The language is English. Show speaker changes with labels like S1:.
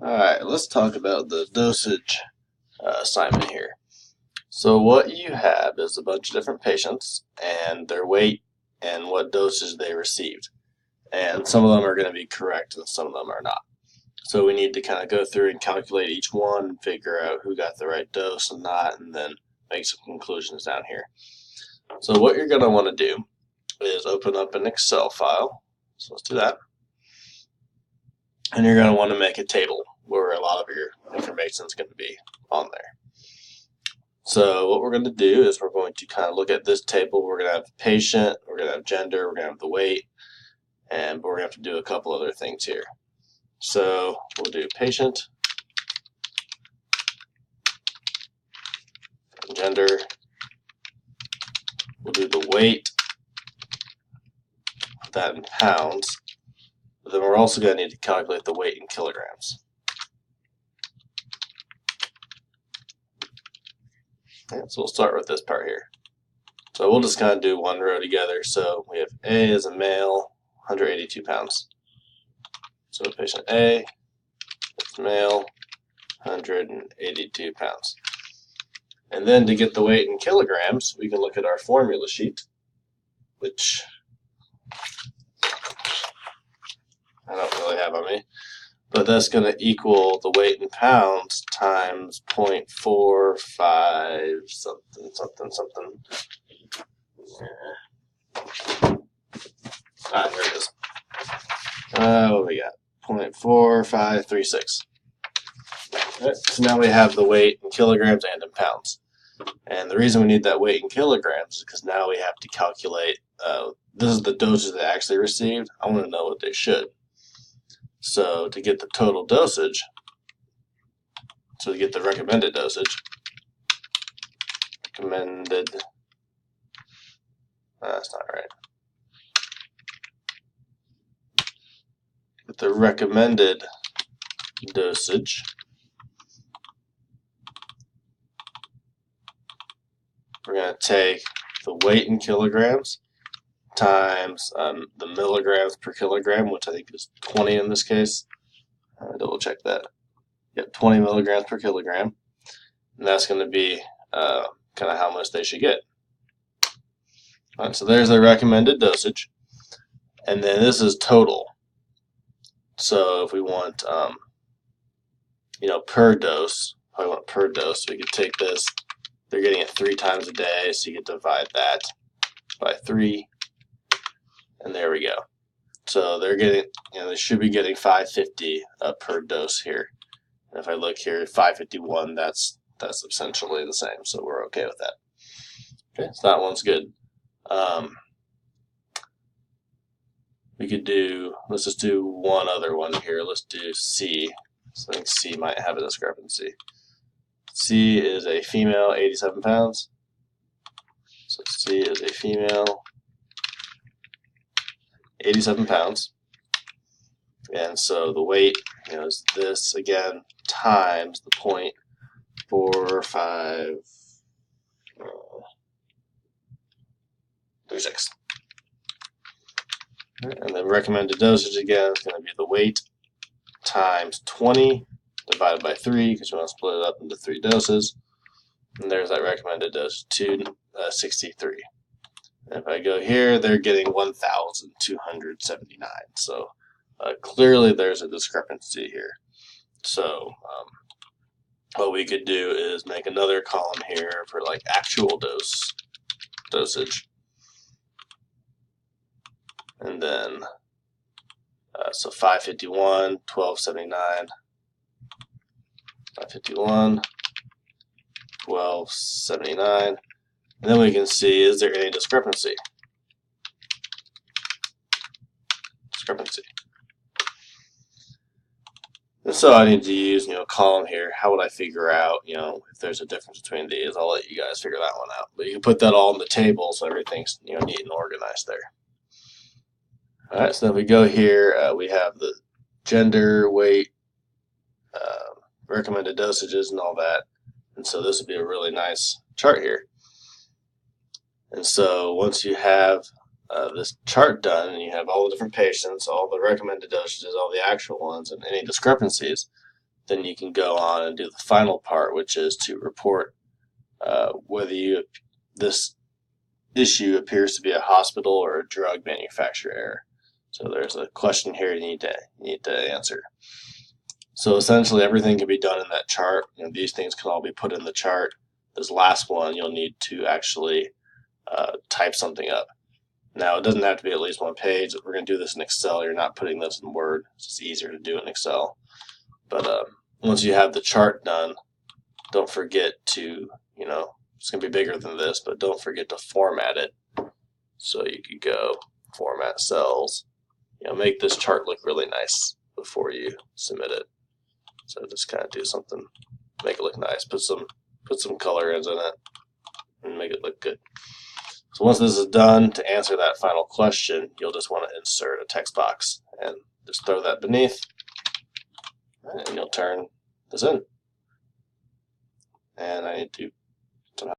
S1: Alright, let's talk about the dosage assignment here. So what you have is a bunch of different patients and their weight and what dosage they received. And some of them are going to be correct and some of them are not. So we need to kind of go through and calculate each one and figure out who got the right dose and not, and then make some conclusions down here. So what you're going to want to do is open up an Excel file. So let's do that. And you're going to want to make a table where a lot of your information is going to be on there. So what we're going to do is we're going to kind of look at this table. We're going to have the patient, we're going to have gender, we're going to have the weight, and we're going to have to do a couple other things here. So we'll do patient, gender, we'll do the weight, put that in pounds, but then we're also going to need to calculate the weight in kilograms. Okay, so we'll start with this part here. So we'll just kind of do one row together. So we have A as a male, 182 pounds. So patient A, it's male, 182 pounds. And then to get the weight in kilograms, we can look at our formula sheet, which I don't really have on me. But that's going to equal the weight in pounds times 0.45 something, something, something. Here it is. What we got? 0.4536. Right, so now we have the weight in kilograms and in pounds. And the reason we need that weight in kilograms is because now we have to calculate, this is the dosage they actually received. I want to know what they should. So to get the total dosage, so to get the recommended dosage, that's not right. With the recommended dosage, we're going to take the weight in kilograms times the milligrams per kilogram, which I think is 20 in this case. Double check that. Yep, 20 milligrams per kilogram. And that's going to be kind of how much they should get. All right, so there's the recommended dosage. And then this is total. So if we want, per dose, we could take this. They're getting it 3 times a day, so you could divide that by 3. And there we go. So they're getting, they should be getting 550 per dose here. And if I look here, 551, that's essentially the same. So we're okay with that. Okay, so that one's good. We could do, let's just do one other one here. Let's do C. So I think C might have a discrepancy. C is a female, 87 pounds. So C is a female, 87 pounds. And so the weight, is this again times the 0.4536. And the recommended dosage again is going to be the weight times 20 divided by 3, because you want to split it up into 3 doses. And there's that recommended dosage, 263. And if I go here, they're getting 1,279. So clearly there's a discrepancy here. So what we could do is make another column here for like actual dosage. And then, so 551, 1279, 551, 1279. And then we can see, is there any discrepancy? And so I need to use, a column here. How would I figure out, if there's a difference between these? I'll let you guys figure that one out. But you can put that all in the table so everything's, neat and organized there. Alright, so then we go here, we have the gender, weight, recommended dosages and all that. And so this would be a really nice chart here. And so once you have this chart done and you have all the different patients, all the recommended dosages, all the actual ones, and any discrepancies, then you can go on and do the final part, which is to report whether this issue appears to be a hospital or a drug manufacturer error. So there's a question here you need to answer. So essentially everything can be done in that chart, and these things can all be put in the chart. This last one you'll need to actually type something up. Now it doesn't have to be at least one page. If we're going to do this in Excel, you're not putting this in Word. It's just easier to do in Excel. But once you have the chart done, don't forget to, it's going to be bigger than this, but don't forget to format it. So you could go format cells, make this chart look really nice before you submit it. So just kind of do something, make it look nice, put some color ins in it, and make it look good. So once this is done, to answer that final question, you'll just want to insert a text box and just throw that beneath, and you'll turn this in. And I need to